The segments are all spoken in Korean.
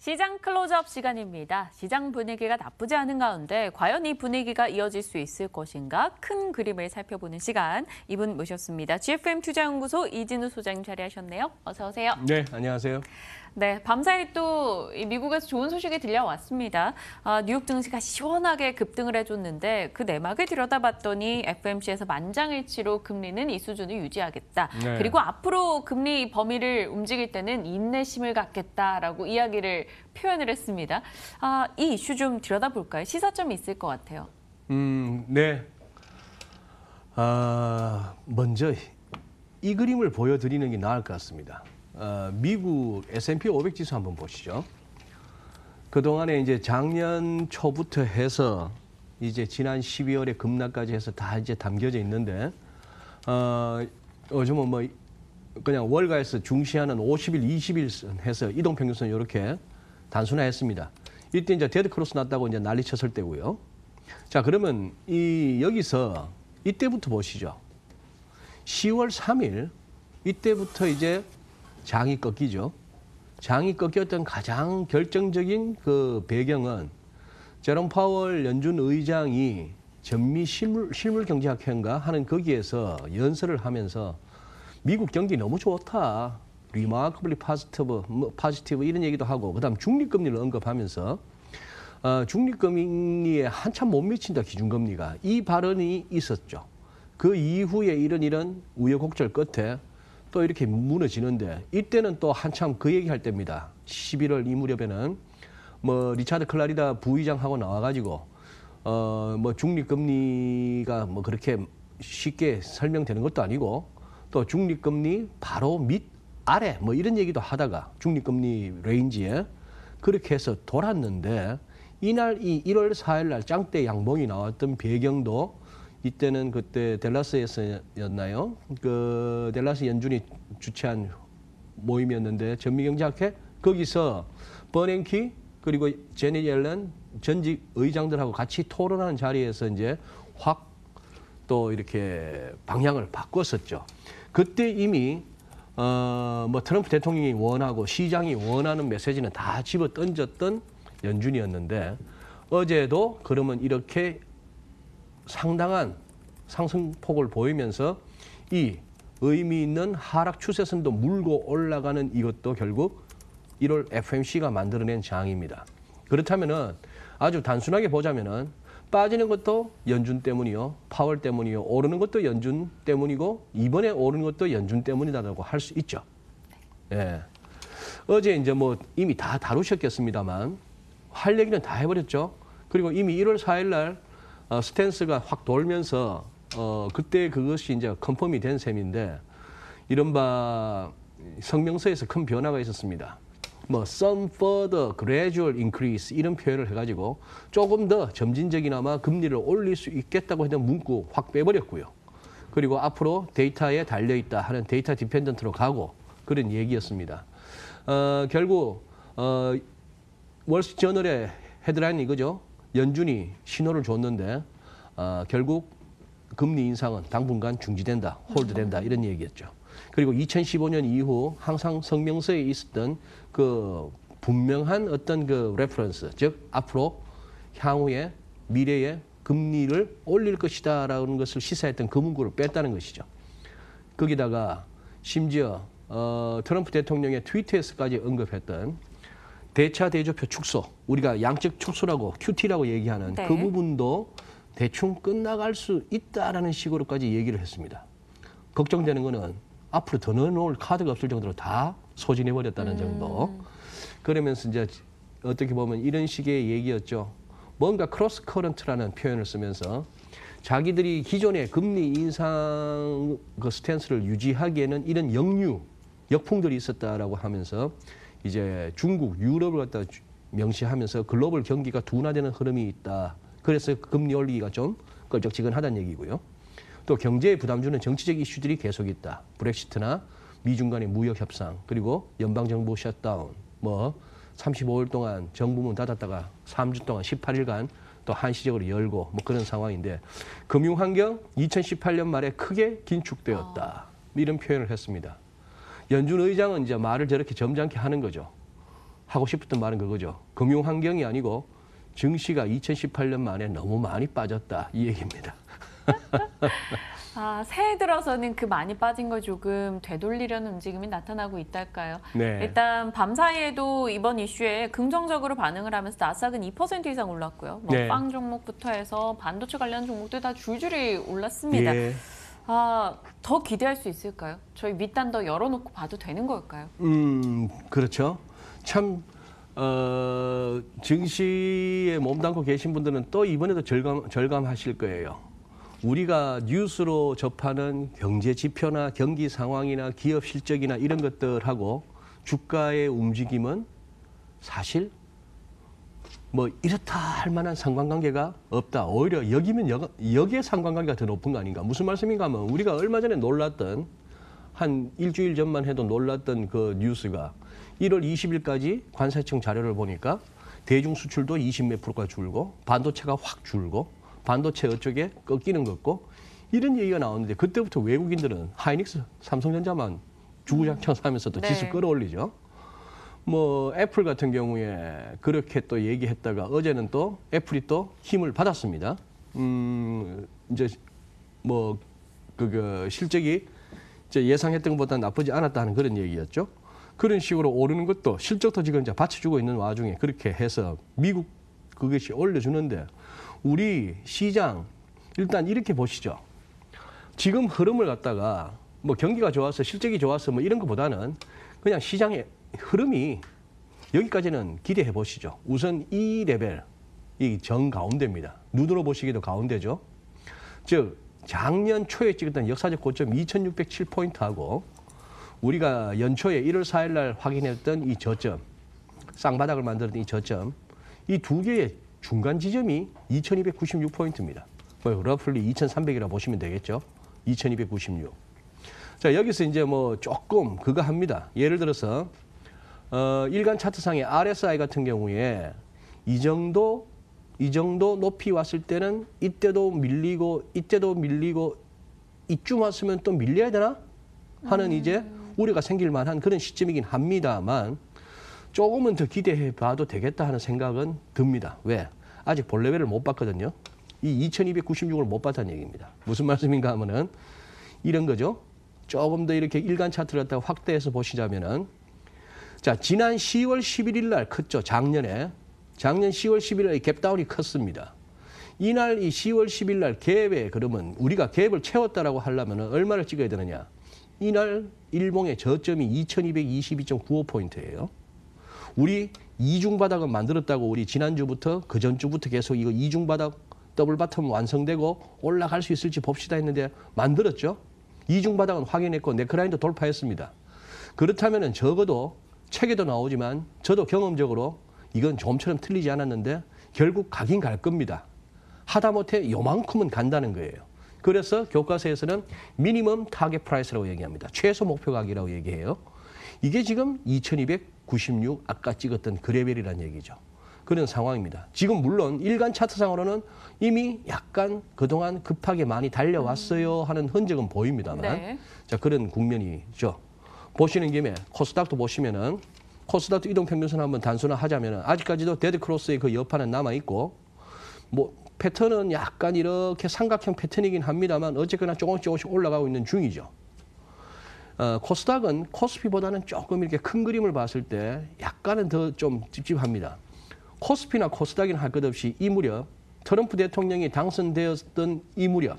시장 클로즈업 시간입니다. 시장 분위기가 나쁘지 않은 가운데 과연 이 분위기가 이어질 수 있을 것인가 큰 그림을 살펴보는 시간. 이분 모셨습니다. GFM 투자연구소 이진우 소장님 자리하셨네요. 어서 오세요. 네, 안녕하세요. 네, 밤사이 또 미국에서 좋은 소식이 들려왔습니다. 뉴욕 증시가 시원하게 급등을 해줬는데 그 내막을 들여다봤더니 FOMC에서 만장일치로 금리는 이 수준을 유지하겠다. 네. 그리고 앞으로 금리 범위를 움직일 때는 인내심을 갖겠다라고 이야기를 표현을 했습니다. 이 이슈 좀 들여다볼까요? 시사점이 있을 것 같아요. 네. 먼저 이 그림을 보여드리는 게 나을 것 같습니다. 미국 S&P 500 지수 한번 보시죠. 그동안에 이제 작년 초부터 해서 이제 지난 12월에 급락까지 해서 다 이제 담겨져 있는데, 요즘은 뭐 그냥 월가에서 중시하는 50일, 20일 해서 이동평균선 이렇게 단순화했습니다. 이때 이제 데드 크로스 났다고 이제 난리 쳤을 때고요. 자, 그러면 여기서 이때부터 보시죠. 10월 3일 이때부터 이제 장이 꺾이죠. 장이 꺾였던 가장 결정적인 그 배경은 제롬 파월 연준 의장이 전미 실물 경제학회인가 하는 거기에서 연설을 하면서 미국 경기 너무 좋다. remarkably positive 이런 얘기도 하고 그다음 중립금리를 언급하면서 중립금리에 한참 못 미친다 기준금리가 이 발언이 있었죠. 그 이후에 이런 우여곡절 끝에 또 이렇게 무너지는데 이때는 또 한참 그 얘기할 때입니다. 11월 이 무렵에는 뭐 리차드 클라리다 부의장하고 나와가지고 뭐 중립금리가 뭐 그렇게 쉽게 설명되는 것도 아니고 또 중립금리 바로 밑 아래 뭐 이런 얘기도 하다가 중립금리 레인지에 그렇게 해서 돌았는데 이날 이 1월 4일 날 짱대 양봉이 나왔던 배경도 이때는 그때 댈러스에서였나요? 그 댈러스 연준이 주최한 모임이었는데 전미경제학회 거기서 버냉키 그리고 제니 옐런 전직 의장들하고 같이 토론하는 자리에서 이제 확 또 이렇게 방향을 바꿨었죠. 그때 이미 뭐 트럼프 대통령이 원하고 시장이 원하는 메시지는 다 집어 던졌던 연준이었는데 어제도 그러면 이렇게 상당한 상승폭을 보이면서 이 의미 있는 하락 추세선도 물고 올라가는 이것도 결국 1월 FOMC가 만들어낸 장입니다. 그렇다면은 아주 단순하게 보자면은 빠지는 것도 연준 때문이요, 파월 때문이요, 오르는 것도 연준 때문이고 이번에 오르는 것도 연준 때문이다라고 할 수 있죠. 예. 어제 이제 뭐 이미 다 다루셨겠습니다만 할 얘기는 다 해버렸죠. 그리고 이미 1월 4일 날 스탠스가 확 돌면서 그때 그것이 이제 컨펌이 된 셈인데 이른바 성명서에서 큰 변화가 있었습니다. 뭐 some further gradual increase 이런 표현을 해가지고 조금 더 점진적이나마 금리를 올릴 수 있겠다고 했던 문구 확 빼버렸고요. 그리고 앞으로 데이터에 달려있다 하는 데이터 디펜던트로 가고 그런 얘기였습니다. 결국 월스트리트저널의 헤드라인이 이거죠. 연준이 신호를 줬는데 결국 금리 인상은 당분간 중지된다, 홀드된다 이런 얘기였죠. 그리고 2015년 이후 항상 성명서에 있었던 그 분명한 어떤 그 레퍼런스, 즉 앞으로 향후에 미래에 금리를 올릴 것이다라는 것을 시사했던 그 문구를 뺐다는 것이죠. 거기다가 심지어 트럼프 대통령의 트위터에서까지 언급했던 대차 대조표 축소, 우리가 양적 축소라고 QT라고 얘기하는 네. 그 부분도 대충 끝나갈 수 있다라는 식으로까지 얘기를 했습니다. 걱정되는 거는 앞으로 더 넣어놓을 카드가 없을 정도로 다 소진해버렸다는 정도. 그러면서 이제 어떻게 보면 이런 식의 얘기였죠. 뭔가 크로스 커런트라는 표현을 쓰면서 자기들이 기존의 금리 인상 그 스탠스를 유지하기에는 이런 역풍들이 있었다라고 하면서 이제 중국, 유럽을 갖다 명시하면서 글로벌 경기가 둔화되는 흐름이 있다. 그래서 금리 올리기가 좀 껄쩍지근하다는 얘기고요. 또 경제에 부담 주는 정치적 이슈들이 계속 있다. 브렉시트나 미중 간의 무역 협상, 그리고 연방정부 셧다운, 뭐 35일 동안 정부문 닫았다가 3주 동안 18일간 또 한시적으로 열고 뭐 그런 상황인데 금융환경 2018년 말에 크게 긴축되었다. 이런 표현을 했습니다. 연준 의장은 이제 말을 저렇게 점잖게 하는 거죠. 하고 싶었던 말은 그거죠. 금융 환경이 아니고 증시가 2018년 만에 너무 많이 빠졌다 이 얘기입니다. 새해 들어서는 그 많이 빠진 걸 조금 되돌리려는 움직임이 나타나고 있달까요? 네. 일단 밤사이에도 이번 이슈에 긍정적으로 반응을 하면서 나스닥은 2% 이상 올랐고요. 네. 빵 종목부터 해서 반도체 관련 종목들 다 줄줄이 올랐습니다. 예. 더 기대할 수 있을까요? 저희 밑단 더 열어놓고 봐도 되는 걸까요? 그렇죠. 참 증시에 몸담고 계신 분들은 또 이번에도 절감하실 거예요. 우리가 뉴스로 접하는 경제 지표나 경기 상황이나 기업 실적이나 이런 것들하고 주가의 움직임은 사실 뭐 이렇다 할 만한 상관관계가 없다. 오히려 여기에 상관관계가 더 높은 거 아닌가. 무슨 말씀인가 하면 우리가 얼마 전에 놀랐던 한 일주일 전만 해도 놀랐던 그 뉴스가 1월 20일까지 관세청 자료를 보니까 대중 수출도 20몇 %가 줄고 반도체가 확 줄고 반도체 어쩌게 꺾이는 것 같고 이런 얘기가 나오는데 그때부터 외국인들은 하이닉스, 삼성전자만 주구장창 사면서 또 지수 끌어올리죠. 뭐 애플 같은 경우에 그렇게 또 얘기했다가 어제는 또 애플이 또 힘을 받았습니다. 이제 뭐 그 실적이 이제 예상했던 것보다 나쁘지 않았다는 그런 얘기였죠. 그런 식으로 오르는 것도 실적도 지금 이제 받쳐주고 있는 와중에 그렇게 해서 미국 그것이 올려주는데 우리 시장 일단 이렇게 보시죠. 지금 흐름을 갖다가 뭐 경기가 좋아서 실적이 좋아서 뭐 이런 것보다는 그냥 시장의 흐름이 여기까지는 기대해 보시죠. 우선 이 레벨, 이 정가운데입니다. 눈으로 보시기도 가운데죠. 즉 작년 초에 찍었던 역사적 고점 2607포인트하고 우리가 연초에 1월 4일 날 확인했던 이 저점, 쌍바닥을 만들었던 이 저점, 이 두 개의 중간 지점이 2296포인트입니다. 뭐 러플리 2300이라 보시면 되겠죠. 2296. 자, 여기서 이제 뭐 조금 그거 합니다. 예를 들어서 일간 차트상의 RSI 같은 경우에 이 정도 높이 왔을 때는 이때도 밀리고 이쯤 왔으면 또 밀려야 되나 하는 이제 우려가 생길 만한 그런 시점이긴 합니다만 조금은 더 기대해 봐도 되겠다 하는 생각은 듭니다. 왜? 아직 볼 레벨을 못 봤거든요. 이 2296을 못 봤다는 얘기입니다. 무슨 말씀인가 하면은 이런 거죠. 조금 더 이렇게 일간 차트를 갖다가 확대해서 보시자면은 자, 지난 10월 11일 날 컸죠. 작년 10월 11일 날 갭다운이 컸습니다. 이날 이 10월 10일 날 갭에 그러면 우리가 갭을 채웠다라고 하려면은 얼마를 찍어야 되느냐? 이날 일봉의 저점이 2222.95포인트예요. 우리 이중바닥은 만들었다고 우리 지난주부터 그 전주부터 계속 이거 이중바닥 더블 바텀 완성되고 올라갈 수 있을지 봅시다 했는데 만들었죠. 이중바닥은 확인했고 네크라인도 돌파했습니다. 그렇다면 적어도 책에도 나오지만 저도 경험적으로 이건 좀처럼 틀리지 않았는데 결국 가긴 갈 겁니다. 하다못해 요만큼은 간다는 거예요. 그래서 교과서에서는 미니멈 타겟 프라이스라고 얘기합니다. 최소 목표 가격이라고 얘기해요. 이게 지금 2296 아까 찍었던 그 레벨이라는 얘기죠. 그런 상황입니다. 지금 물론 일간 차트상으로는 이미 약간 그동안 급하게 많이 달려왔어요 하는 흔적은 보입니다만 네. 자, 그런 국면이죠. 보시는 김에 코스닥도 보시면은 코스닥도 이동평균선 한번 단순화하자면은 아직까지도 데드크로스의 그 여파는 남아있고 뭐 패턴은 약간 이렇게 삼각형 패턴이긴 합니다만 어쨌거나 조금씩 올라가고 있는 중이죠. 코스닥은 코스피보다는 조금 이렇게 큰 그림을 봤을 때 약간은 더 좀 찝찝합니다. 코스피나 코스닥이나 할 것 없이 이 무렵 트럼프 대통령이 당선되었던 이 무렵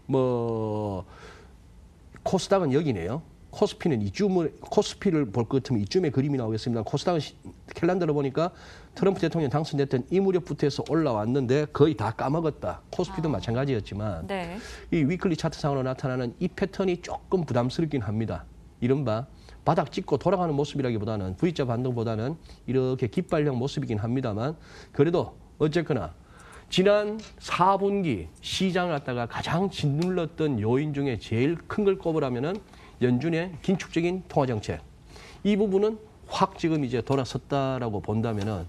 뭐 코스닥은 여기네요. 코스피는 코스피를 볼 것 같으면 이쯤에 그림이 나오겠습니다. 코스닥은 캘린더로 보니까 트럼프 대통령 당선됐던 이 무렵부터 해서 올라왔는데 거의 다 까먹었다. 코스피도 마찬가지였지만 네. 이 위클리 차트상으로 나타나는 이 패턴이 조금 부담스럽긴 합니다. 이른바 바닥 찍고 돌아가는 모습이라기보다는 V자 반등보다는 이렇게 깃발형 모습이긴 합니다만 그래도 어쨌거나 지난 4분기 시장을 갖다가 가장 짓눌렀던 요인 중에 제일 큰 걸 꼽으라면은 연준의 긴축적인 통화정책. 이 부분은 확 지금 이제 돌아섰다라고 본다면은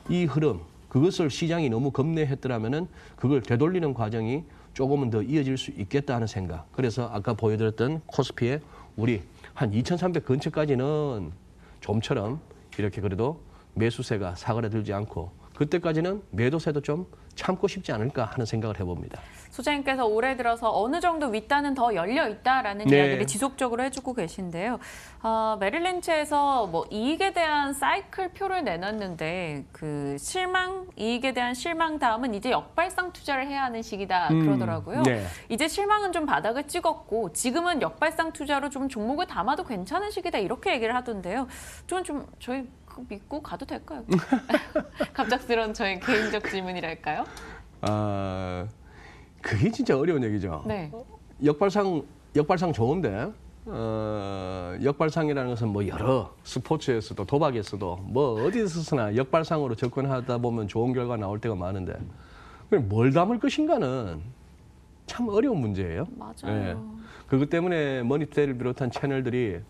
이 흐름, 그것을 시장이 너무 겁내했더라면은 그걸 되돌리는 과정이 조금은 더 이어질 수 있겠다 하는 생각. 그래서 아까 보여드렸던 코스피의 우리 한 2300 근처까지는 좀처럼 이렇게 그래도 매수세가 사그라들지 않고 그때까지는 매도세도 좀 참고 싶지 않을까 하는 생각을 해봅니다. 소장님께서 올해 들어서 어느 정도 윗단은 더 열려 있다라는 네. 이야기를 지속적으로 해주고 계신데요. 메릴린치에서 뭐 이익에 대한 사이클 표를 내놨는데 그 이익에 대한 실망 다음은 이제 역발상 투자를 해야 하는 시기다 그러더라고요. 네. 이제 실망은 좀 바닥을 찍었고 지금은 역발상 투자로 좀 종목을 담아도 괜찮은 시기다 이렇게 얘기를 하던데요. 좀 저희 믿고 가도 될까요? 갑작스러운 저희 개인적 질문이랄까요? 그게 진짜 어려운 얘기죠. 네. 역발상 좋은데 역발상이라는 것은 뭐 여러 스포츠에서도 도박에서도 뭐 어디서나 역발상으로 접근하다 보면 좋은 결과 나올 때가 많은데 뭘 담을 것인가는 참 어려운 문제예요. 맞아요. 그것 때문에 머니투데이를 비롯한 채널들이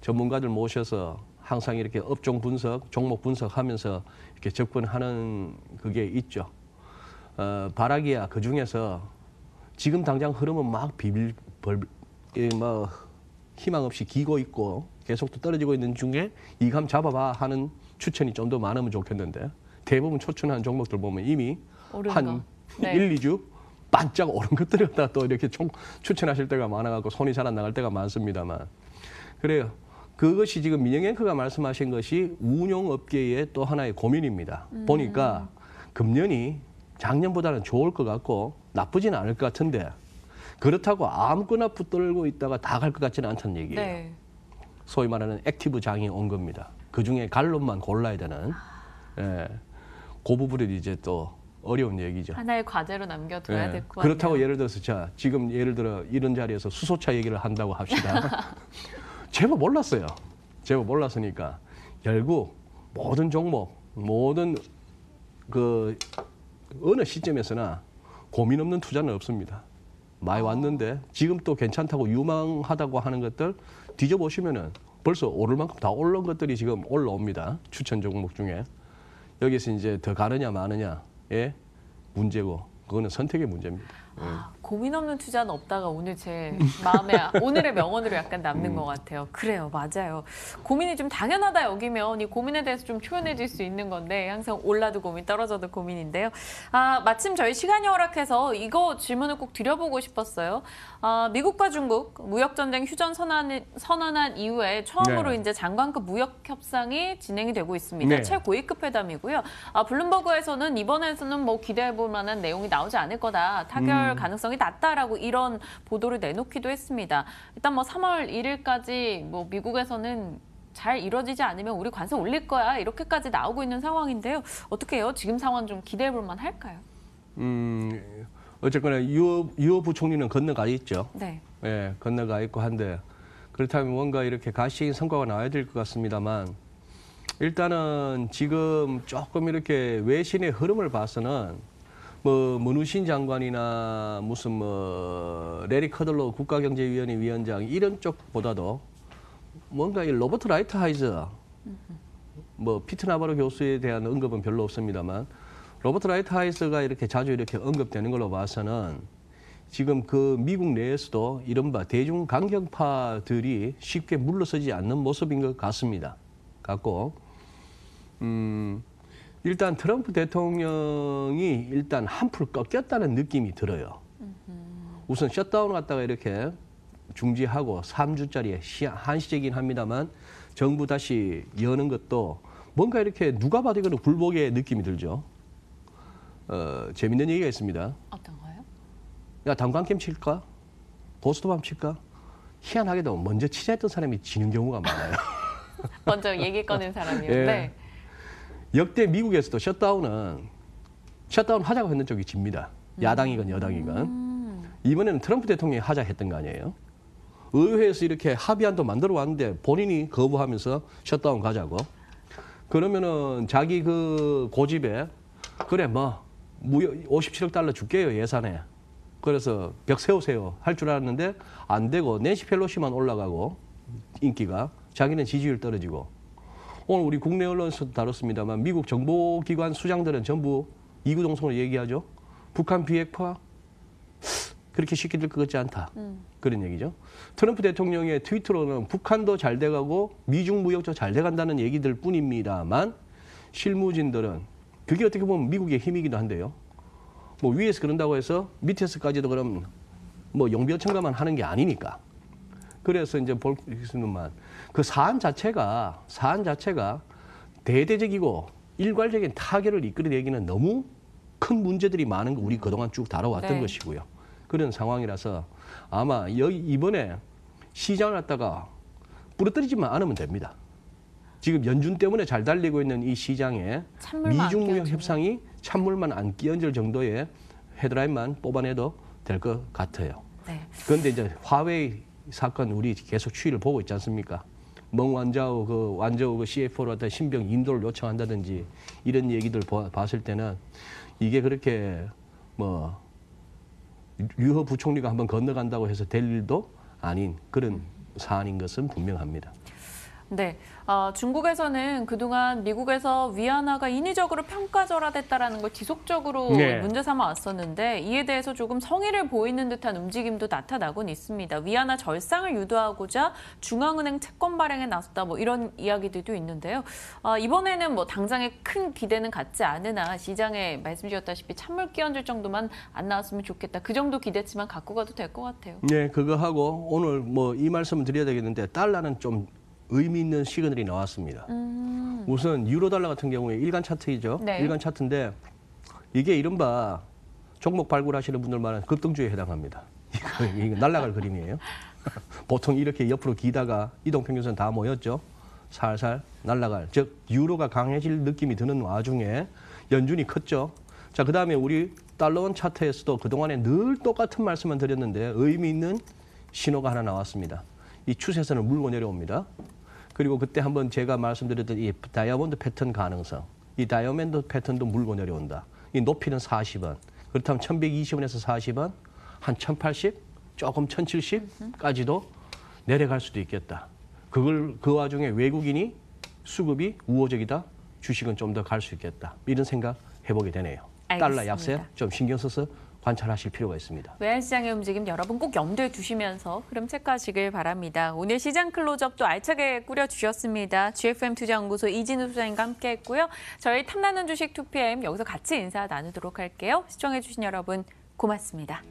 전문가들 모셔서 항상 이렇게 업종 분석, 종목 분석하면서 이렇게 접근하는 그게 있죠. 바라기야 그 중에서 지금 당장 흐름은 막 뭐 희망 없이 기고 있고 계속 또 떨어지고 있는 중에 이감 잡아봐 하는 추천이 좀 더 많으면 좋겠는데 대부분 추천하는 종목들 보면 이미 한 네. 1, 2주 반짝 오른 것들을 갖다 또 이렇게 추천하실 때가 많아갖고 손이 잘 안 나갈 때가 많습니다만 그래요. 그것이 지금 민영앵커가 말씀하신 것이 운용업계의 또 하나의 고민입니다. 보니까 금년이 작년보다는 좋을 것 같고 나쁘지는 않을 것 같은데 그렇다고 아무거나 붙들고 있다가 다 갈 것 같지는 않다는 얘기예요. 네. 소위 말하는 액티브 장이 온 겁니다. 그중에 갈론만 골라야 되는 그 부분이 이제 또 어려운 얘기죠. 하나의 과제로 남겨둬야 될 것 같아요. 그렇다고 예를 들어서 자 지금 예를 들어 이런 자리에서 수소차 얘기를 한다고 합시다. 제법 몰랐어요. 제법 몰랐으니까 결국 모든 종목, 모든 그 어느 시점에서나 고민 없는 투자는 없습니다. 많이 왔는데 지금 또 괜찮다고 유망하다고 하는 것들 뒤져보시면은 벌써 오를 만큼 다 올라온 것들이 지금 올라옵니다. 추천 종목 중에. 여기서 이제 더 가느냐 마느냐의 문제고 그거는 선택의 문제입니다. 고민 없는 투자는 없다가 오늘 제 마음에 오늘의 명언으로 약간 남는 것 같아요. 그래요, 맞아요. 고민이 좀 당연하다 여기면 이 고민에 대해서 좀 초연해질 수 있는 건데 항상 올라도 고민, 떨어져도 고민인데요. 마침 저희 시간이 허락해서 이거 질문을 꼭 드려보고 싶었어요. 미국과 중국 무역전쟁 휴전 선언한 이후에 처음으로 네. 이제 장관급 무역 협상이 진행이 되고 있습니다. 네. 최고위급 회담이고요. 블룸버그에서는 이번에서는 뭐 기대해볼 만한 내용이 나오지 않을 거다. 타결 가능성이 낮다라고 이런 보도를 내놓기도 했습니다. 일단 뭐 3월 1일까지 뭐 미국에서는 잘 이루어지지 않으면 우리 관세 올릴 거야 이렇게까지 나오고 있는 상황인데요. 어떻게 해요? 지금 상황 좀 기대해볼 만할까요? 어쨌거나 유호 부총리는 건너가 있죠. 네. 예, 건너가 있고 한데 그렇다면 뭔가 이렇게 가시적인 성과가 나와야 될 것 같습니다만 일단은 지금 조금 이렇게 외신의 흐름을 봐서는 뭐 문우신 장관이나 무슨 뭐 레리 커들로 국가경제위원회 위원장 이런 쪽보다도 뭔가 이 로버트 라이트하이저 뭐 피트 나바로 교수에 대한 언급은 별로 없습니다만 로버트 라이트하이저가 이렇게 자주 이렇게 언급되는 걸로 봐서는 지금 그 미국 내에서도 이른바 대중 강경파들이 쉽게 물러서지 않는 모습인 것 같습니다. 같고 일단 트럼프 대통령이 일단 한풀 꺾였다는 느낌이 들어요. 우선 셧다운 갔다가 이렇게 중지하고 3주짜리 한시적이긴 합니다만 정부 다시 여는 것도 뭔가 이렇게 누가 봐도 이거는 굴복의 느낌이 들죠. 재밌는 얘기가 있습니다. 어떤 거요? 야, 당관캠 칠까? 보스토밤 칠까? 희한하게도 먼저 치자했던 사람이 지는 경우가 많아요. 먼저 얘기 꺼낸 사람이요. 예. 네. 역대 미국에서도 셧다운 하자고 했는 쪽이 집니다. 야당이건 여당이건. 이번에는 트럼프 대통령이 하자 했던 거 아니에요. 의회에서 이렇게 합의안도 만들어 왔는데 본인이 거부하면서 셧다운 가자고. 그러면은 자기 그 고집에 그래 뭐 57억 달러 줄게요 예산에. 그래서 벽 세우세요 할 줄 알았는데 안 되고 낸시 펠로시만 올라가고 인기가 자기는 지지율 떨어지고. 오늘 우리 국내 언론에서도 다뤘습니다만 미국 정보기관 수장들은 전부 이구동성으로 얘기하죠. 북한 비핵화 그렇게 쉽게 될 것 같지 않다. 그런 얘기죠. 트럼프 대통령의 트위터로는 북한도 잘 돼가고 미중 무역도 잘 돼간다는 얘기들 뿐입니다만 실무진들은 그게 어떻게 보면 미국의 힘이기도 한데요. 뭐 위에서 그런다고 해서 밑에서까지도 그럼 뭐 용병청가만 하는 게 아니니까. 그래서 이제 볼 수는만 그 사안 자체가 대대적이고 일괄적인 타결을 이끌어내기는 너무 큰 문제들이 많은 거 우리 그동안 쭉 다뤄왔던 네. 것이고요. 그런 상황이라서 아마 여기 이번에 시장을 갖다가 부러뜨리지만 않으면 됩니다. 지금 연준 때문에 잘 달리고 있는 이 시장에 찬물만 안 미중 무역 끼얹으면. 협상이 찬물만 안 끼얹을 정도의 헤드라인만 뽑아내도 될 것 같아요. 네. 그런데 이제 화웨이 사건 우리 계속 추이를 보고 있지 않습니까? 멍 완자오 그 CFO로 어떤 신병 인도를 요청한다든지 이런 얘기들 봤을 때는 이게 그렇게 뭐 류허 부총리가 한번 건너간다고 해서 될 일도 아닌 그런 사안인 것은 분명합니다. 네, 중국에서는 그동안 미국에서 위안화가 인위적으로 평가절하됐다라는 걸 지속적으로 네. 문제 삼아 왔었는데 이에 대해서 조금 성의를 보이는 듯한 움직임도 나타나곤 있습니다. 위안화 절상을 유도하고자 중앙은행 채권 발행에 나섰다 뭐 이런 이야기들도 있는데요. 이번에는 뭐 당장에 큰 기대는 갖지 않으나 시장에 말씀 주셨다시피 찬물 끼얹을 정도만 안 나왔으면 좋겠다. 그 정도 기대치만 갖고 가도 될 것 같아요. 네, 그거 하고 오늘 뭐 이 말씀을 드려야 되겠는데 달러는 좀 의미 있는 시그널이 나왔습니다. 우선 유로 달러 같은 경우에 일간 차트이죠. 네. 일간 차트인데 이게 이른바 종목 발굴하시는 분들 말하는 급등주에 해당합니다. 이거 날아갈 그림이에요. 보통 이렇게 옆으로 기다가 이동평균선 다 모였죠. 살살 날아갈. 즉 유로가 강해질 느낌이 드는 와중에 연준이 컸죠. 자, 그다음에 우리 달러원 차트에서도 그동안에 늘 똑같은 말씀만 드렸는데 의미 있는 신호가 하나 나왔습니다. 이 추세선을 물고 내려옵니다. 그리고 그때 한번 제가 말씀드렸던 이 다이아몬드 패턴 가능성, 이 다이아몬드 패턴도 물고 내려온다. 이 높이는 40원. 그렇다면 1120원에서 40원, 한 1080, 조금 1070까지도 내려갈 수도 있겠다. 그 와중에 외국인이 수급이 우호적이다. 주식은 좀 더 갈 수 있겠다. 이런 생각 해보게 되네요. 달러 알겠습니다. 약세 좀 신경 써서 관찰하실 필요가 있습니다. 외환시장의 움직임 여러분 꼭 염두에 두시면서 흐름 체크하시길 바랍니다. 오늘 시장 클로즈업도 알차게 꾸려주셨습니다. GFM 투자연구소 이진우 소장님과 함께했고요. 저희 탐나는 주식 2PM 여기서 같이 인사 나누도록 할게요. 시청해주신 여러분 고맙습니다.